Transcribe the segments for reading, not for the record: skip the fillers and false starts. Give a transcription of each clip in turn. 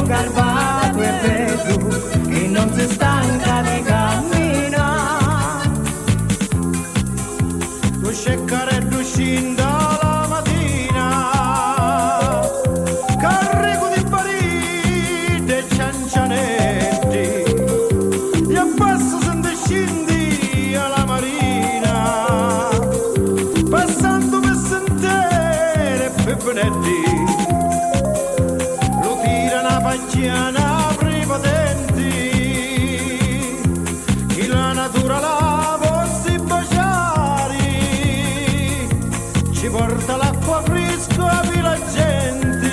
garbato e bello che non si stanca di camminare. Tu sceccareddu scinda la mattina, carrego di barite e ciancianetti, gli abbasso sente scendi alla marina, passando per sentieri e pepenetti, lo tira una pagina prepotenti, che la natura la possa baciare, ci porta l'acqua fresca per la gente,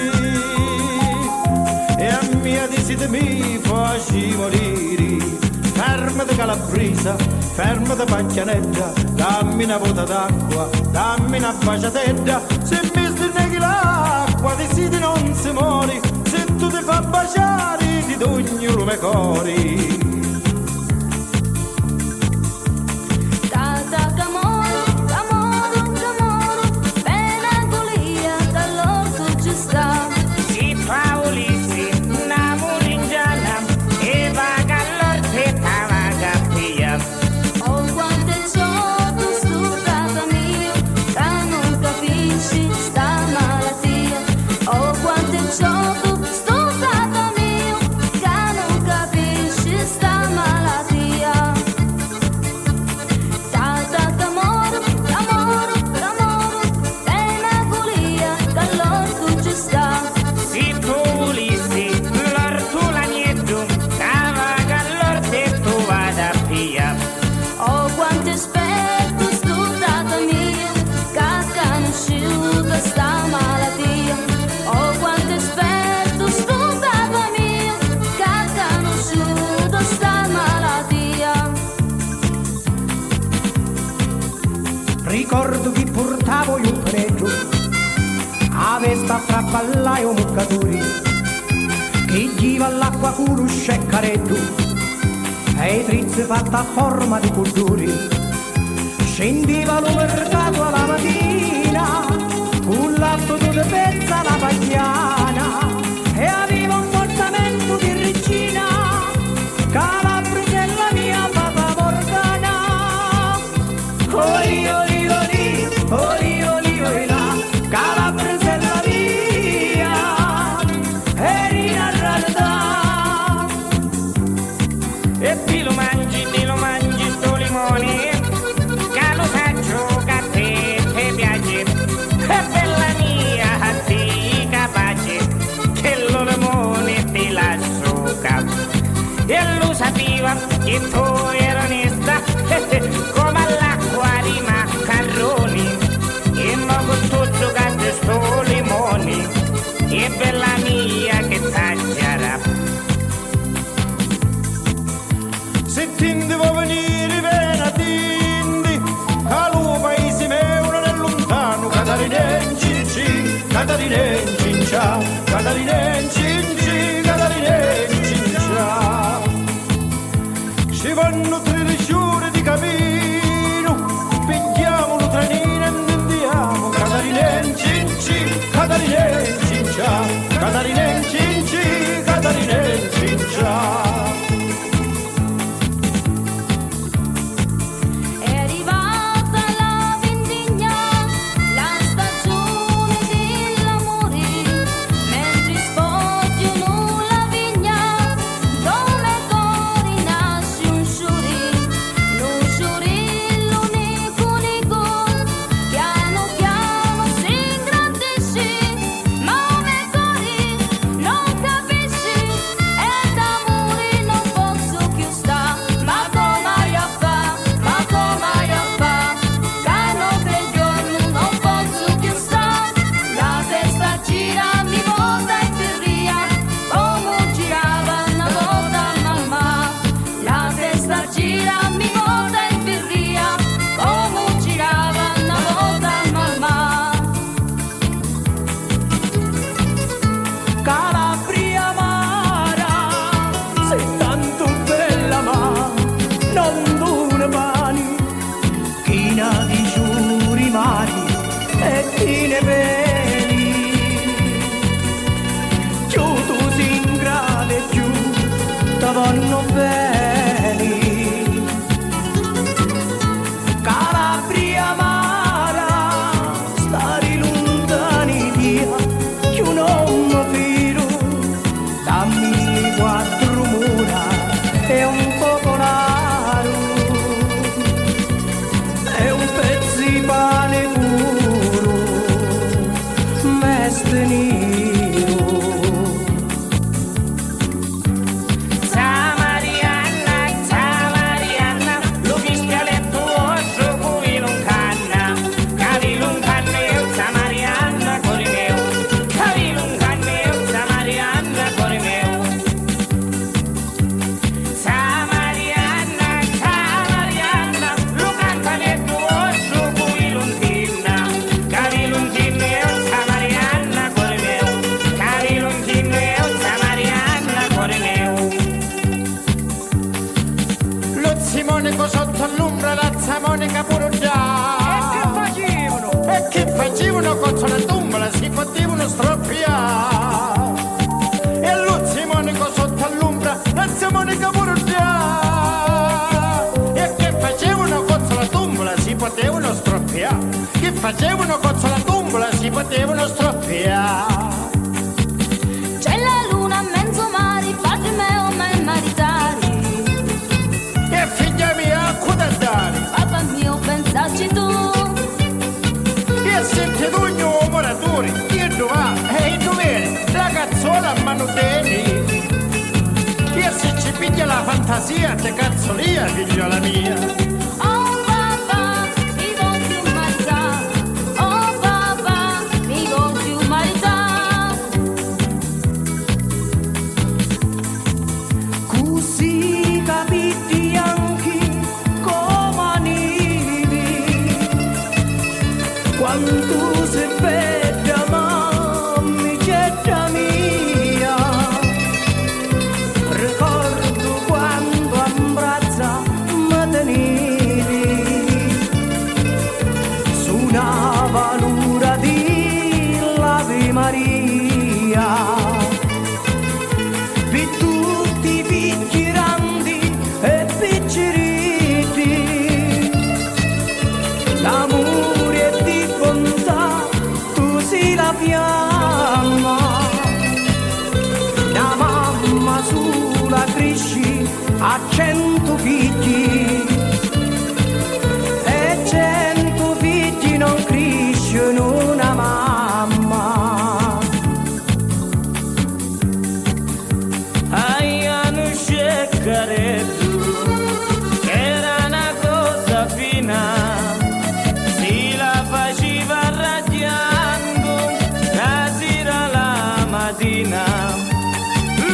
e a mia di sete mi faci morire. Fermati Calabresa, fermati Pacchianetta, dammi una vota d'acqua, dammi una baciatella, se mi stineghi l'acqua di siti non si muori, se tu ti fa baciare ti dogni lume cori. Ricordo che portavo io pregio, a vesta fra ballai o muccatori, che giva all'acqua con lo sceccaretto, e i trizzi fatta a forma di culturi. Scendeva lo mercato alla mattina, con l'atto di pezza la pagliana, e aveva un portamento di regina, Calabrisella mia papa morgana. Oli, oli, oli, oli, oli, oli, là, Calabrisella mia, eri in realtà. E ti lo mangi sto limone, che lo faccio che a te piace, è bella mia a te capace, che lo limone ti lascio capo. E lo sapeva che tu eri onesta, come all'acqua di maccaroni, e mo con tutto che sto limone, e bella mia che t'aggiarà. Se ti devo venire venatindi, a lo paese mio non è lontano, Catarina in cinci, Catarina in cincia, Catarina in cinci, Catarina in cincia. Ci vanno 13 ore di cammino, pigliamo lo trenino e andiamo, Catarina in cinci, Catarina in cincia, Catarina in cinci, Catarina in cincia. È arrivata la vendigna, la stagione dell'amore, mentre sfoggiano la vigna, dove cori nasce un sciurillo unico, piano piano si ingrandisce, ma come cori non capisci, e d'amore non posso più sta, ma come io fa, che notte e giorno non posso più sta, la testa gira mi volta in ferria, come girava una volta mamma, la testa gira mi volta in ferria, come girava una volta mamma. Calabria amara, sei tanto bella ma non dune mani, china di giuri mari e chine peli, giù tu si ingrani. te vanno bene. Calabria amara, stare lontani via, che un uomo filo, dammi quattro mura e un popolare, e un pezzo di pane puro, meste nero. Sotto all'ombra la zamonica pure già. E che facevano con la tombola si potevano stroppiare. E lo zimonico sotto all'ombra la zamonica pure già. E che facevano con la tombola si potevano stroppiare. Che facevano con la tombola si potevano stroppiare. C'è la luna a mezzo mare, padre mio me maritari. E figlia mia, cosa dare? Papà mio, pensarci tu. E senti tu ogni moratore, io dove è il dovere, la cazzola a mano teni. E se ci piglia la fantasia, te cazzolia, figliola mia. Oh papà, mi voglio maritare. Oh papà, mi voglio maritare. Così capiti anche come anivi, quanto si vede mamma cetta mia. Ricordo quando abbraccia mi tenevi, suonava l'ora di l'Ave Maria. Per tutti i figli grandi e picciritti, l'amore e di bontà, tu sei la fiamma. La mamma sulla cresci a 100 figli, e 100 figli non crescono una mamma. Aiano sceccaretto, era una cosa fina, si la faceva raggiando la sera la mattina.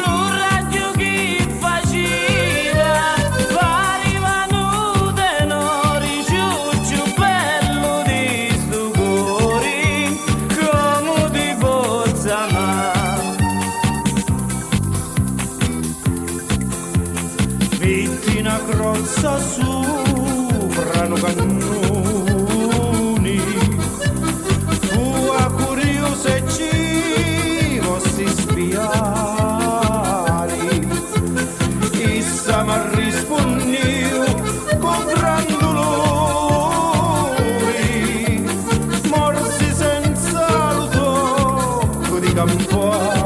Lo raggio che faceva, pareva nude nori, ciuccio bello di sto cuore, come di forza ma. Metti una crozza sopra un cannoni, tua curiosa e ci vostri spiari. Issa mi rispondiu con gran dolore, morsi senza lo tocco di campani.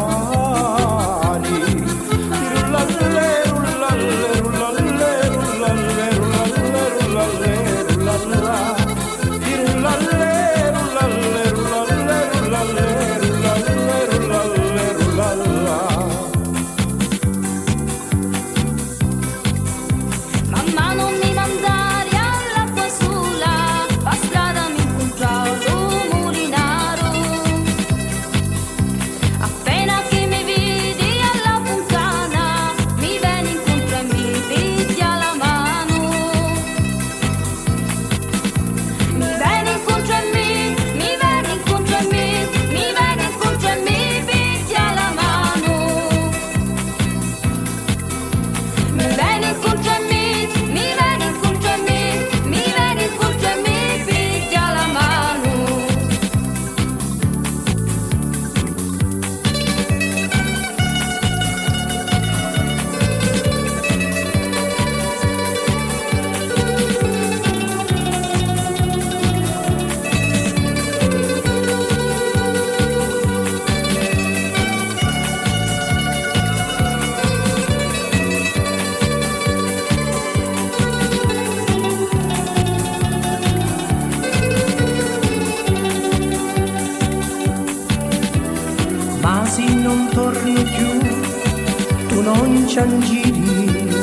non c'è giri.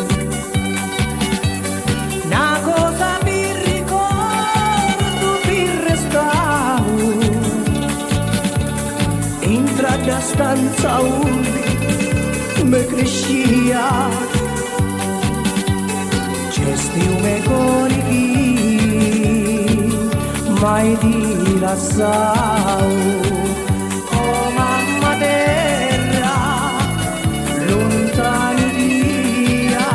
Una cosa mi ricordo per restavo, entra da stanza me crescia, gesti me corichi, mai di lassau. Oh mamma terra, lontani via,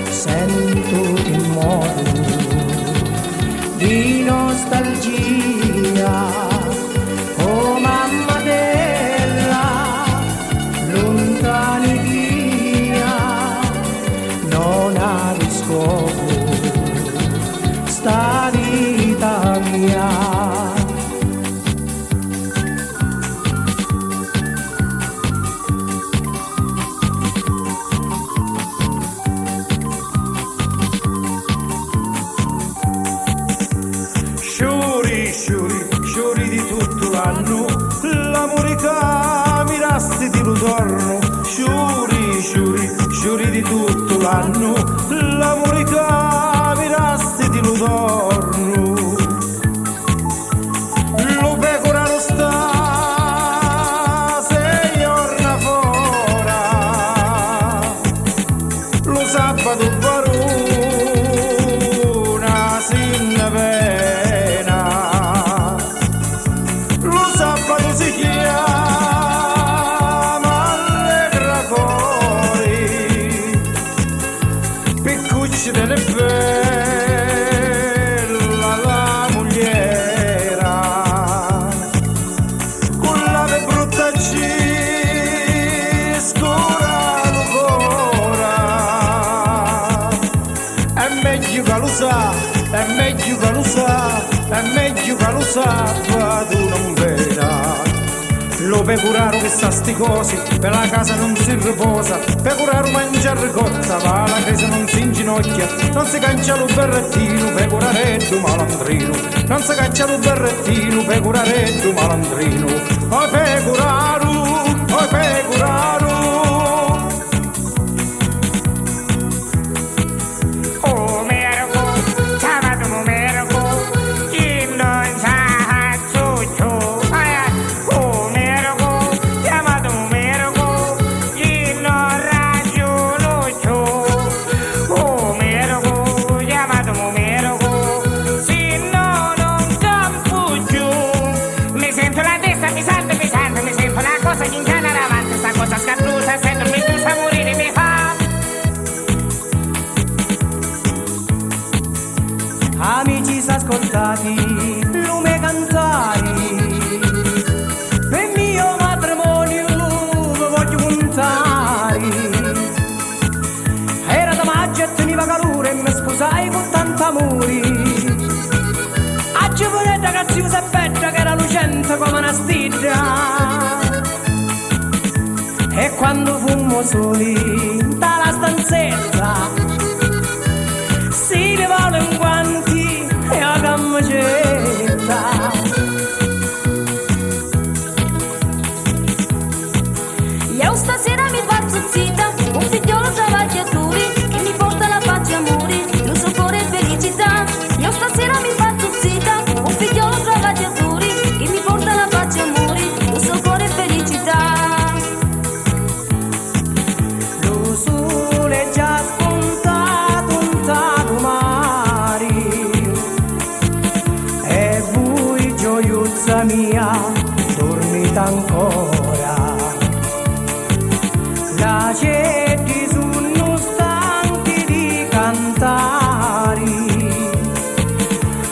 sento il modo di nostalgia. Oh mamma terra, lontani via, non ha riscopo sta vita mia. Sciuri di tutto l'anno, l'amore che mirasti di ritorno. Sciuri di tutto l'anno, l'amore che mirasti di ritorno. Lo pecoraro sta, se giorna fora, lo sabato baruna sin pena. Lo sabato si chiama Allegra Cori, piccucci delle bella la mogliera, con la brutta ci scura l'ora. È meglio che lo sa, è meglio che lo sa, è meglio che lo sa, ma tu non veda. Lo pecoraro che sa sti cosi, per la casa non si riposa, pecoraro mangia ricotta, ma la crisi non si inginocchia, non si caccia lo berrettino, pecoraretto malandrino, non si caccia lo berrettino, pecoraretto malandrino. Oh pecoraro, oh pecoraro. Oh mergo, sabato mergo, chi non sa ciuccio. Oh mergo, chiamato mergo, chi non ragiono ciò. Oh mergo, chiamato mergo, se no non campo giù. Mi sento la testa, mi salta, mi sento la cosa che incana davanti, sta cosa scabrosa, se dormi tu sa morire mi fa. Amici s'ascoltati, lume cantari, per mio matrimonio vi voglio contare. Era da maggio e teniva calore e mi sposai con tanto amore. A giovanetta cazziosa e bella che era lucente come una stilla. E quando fummo soli dalla stanzetta, si levavano in guanti e a cammicetta. Io stasera mi faccio zitta, un figliolo travagliatore che mi porta la pace e amore, non so cuore e felicità. Io stasera mi faccio zitta, un figliolo travagliatore che mi porta la pace e amore, non so cuore e felicità. Lo sole è già spuntato un tago mare, e voi gioiuzza mia dormite ancora. La ciechi sono stanchi di cantare,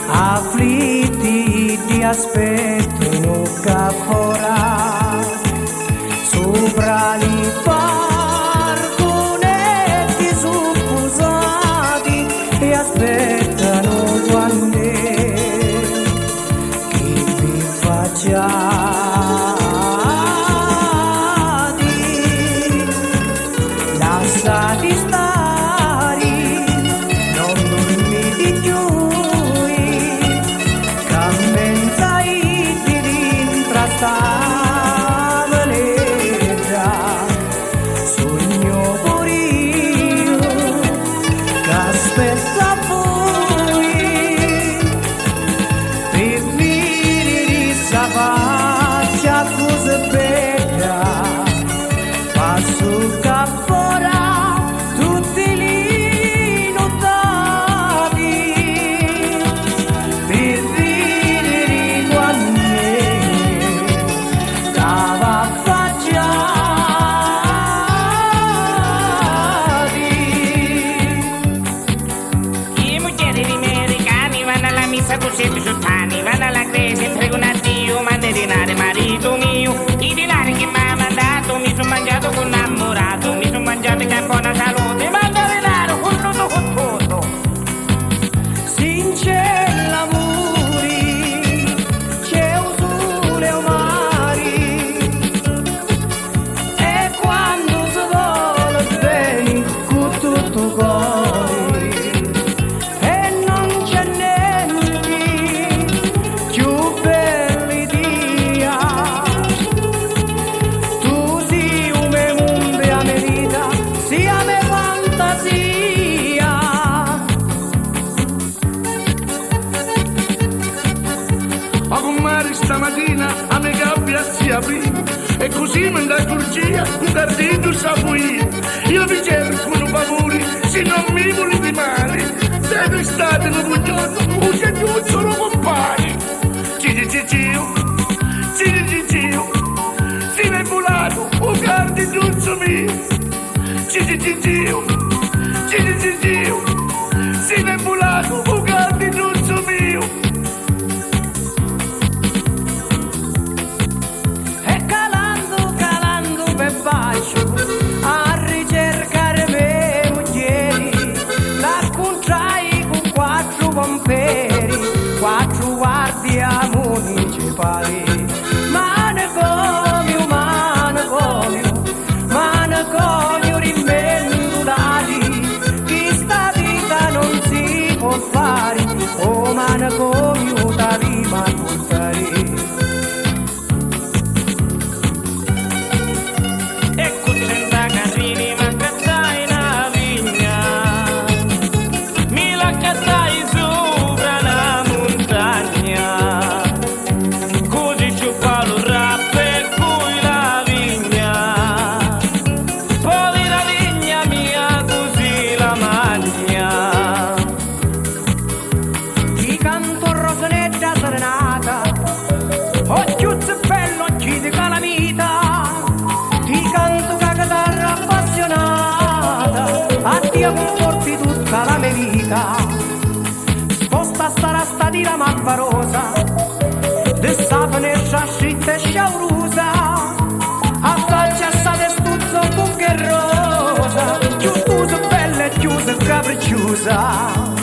afflitti di aspettano caffora sopra li barconetti suppusati e aspettano quando chi vi faccia lasciati stare, non dormite più, cammentai di rintrasta veletta, sogno fora tutti li notati per venire con me stava affacciati. I muggeri americani vanno alla messa con sempre sottani, vanno alla chiesa sempre con addio, manda denaro marito mio, i denari che mi ha mandato mi sono mangiato con innamorato, mi sono mangiato che è buona salute, manda denaro con tutto con tutto. Sinceri l'amori, c'è un sole e un mare, e quando si vuole bene con tutto il cuore, e non c'è niente più bello di tu sei un mio mondo e la mia vita, sia la mia fantasia. Ma con mare stamattina a me gabbia si aprì e così mi andai turgia un gardino sapuì. Io vi cerco un favore se non mi volete male, deve stare un bugiotto un seggiuzzo lo compare. Ciciciccio, ciciciccio, si ne è volato un gardino mio. Ciciciccio, ciciciccio, si ne è volato un gardino mio. E calando per bacio a ricercare me moglieri, la incontrai con 4 pomperi, 4 guardia municipali. Manicomio rimmendulati, chi sta vita non si può fare, oh manicomio da rima portare. E così senza carrini ma cattai una vigna, mi la cattai sopra la montagna, così ci fa lo rap e poi la vigna, poi la vigna mia così la magna. Ti canto rosanetta serenata, occhiuzzo bello, occhi di calamita, ti canto ca chitarra appassionata, a Dio conforti tutta la mia vita. Sposta sta rasta di la malvarosa, de sta finestra scitta e sciaurusa, affaccia sta testuzzo con che rosa, chiusa bella e chiusa capricciosa.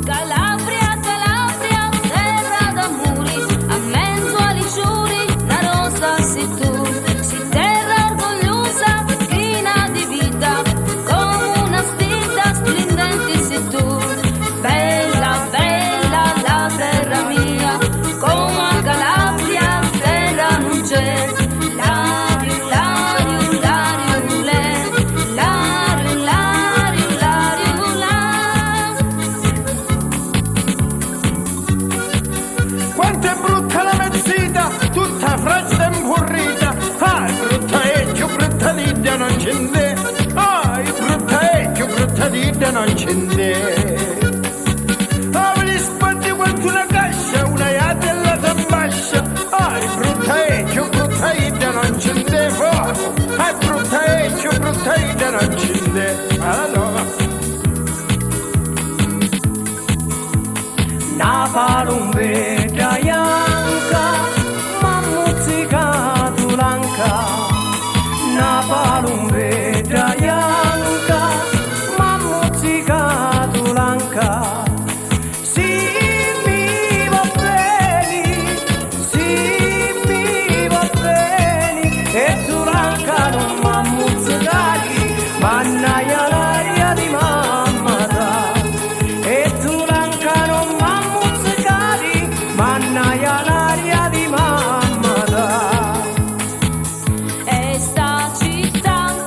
Calabria, Calabria, terra d'amori, a mezzo agli sciuri, la rosa sei tu, sei terra orgogliosa, piena di vita, come una stella splendente sei tu, bella, bella la terra mia, come a Calabria, terra non c'è, l'ario, l'ario, l'ario, l'ario, l'ario, l'ario, l'ario. Quanto è brutta la mezzita, tutta fresca e impurrita. Ai, brutta e più brutta d'idea non c'è ne. Ai, brutta e più brutta d'idea non c'è ne. Avevi spatti quanto una cascia, una iata e la tambascia. Ai, brutta e più brutta d'idea non c'è ne. Ai, brutta e più brutta d'idea non c'è ne. Allora. Na palumbetta bianca, m'ha muzzicato l'anca. Na palumbetta bianca, m'ha muzzicato l'anca. Sì, mi va bene, sì, mi va bene, e tu l'anca non m'ha muzzicati, mannaia l'aria di mamma ta. E tu l'anca non m'ha muzzicati, mannaia l'aria di mamma ta. E sta città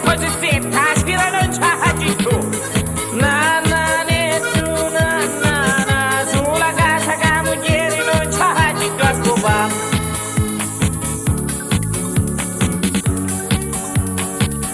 poi si stetta, aspira non c'hai tu. Na na ne tu na na na, sulla casa che mogliere non c'hai tu a scopare.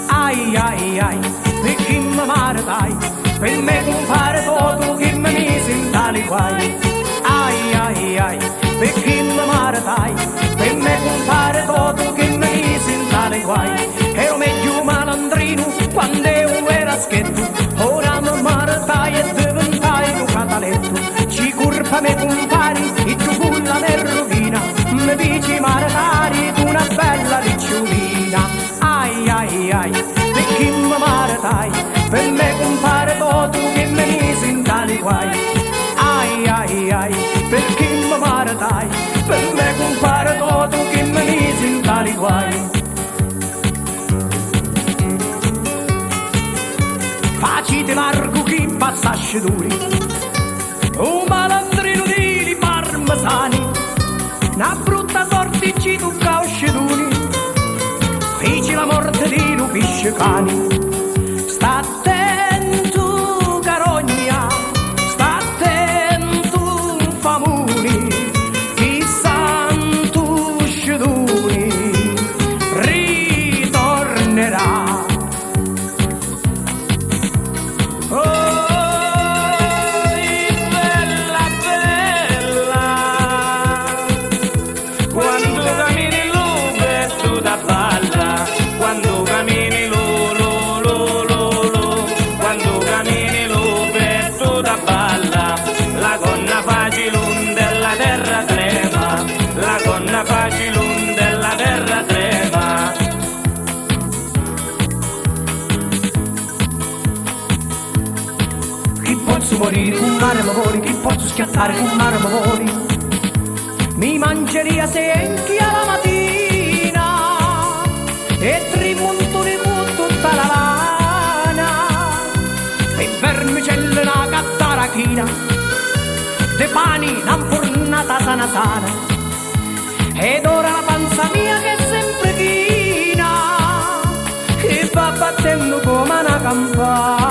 Ai ai ai, per chi mi maradai, per me compare tutto che mi mise in tali guai. Ai ai ai, per chi mi maradai, per me compare tutto che mi mise in tali guai. Ero meglio malandrino quando io era schietto, ora mi maradai e diventai un cataletto. Ci curpa me compari, e tu culla me rovina, mi dici maradari tu una bella ricciolina. Ai ai ai, per chi mi maradai, per me compare tutto che mi mise in tali guai. Ai ai ai, per chi mi maradai, per me compare tutto che mi mise in tali guai. Facite largo chi passasce duri, un malandrino di parmesani, una brutta sorte ci tocca osceduni, feci la morte di lupisce cani. Sta attento carogna, sta attento famuni, chi santo sceduni ritornerà. Posso morire con mare lavori, chi posso schiattare con mare lavori. Mi mangeria secchi alla mattina e trimontoni con tutta la lana e vermicelle una cattarachina de pani una fornata sana sana. Ed ora la panza mia che è sempre china, che va battendo come una campana.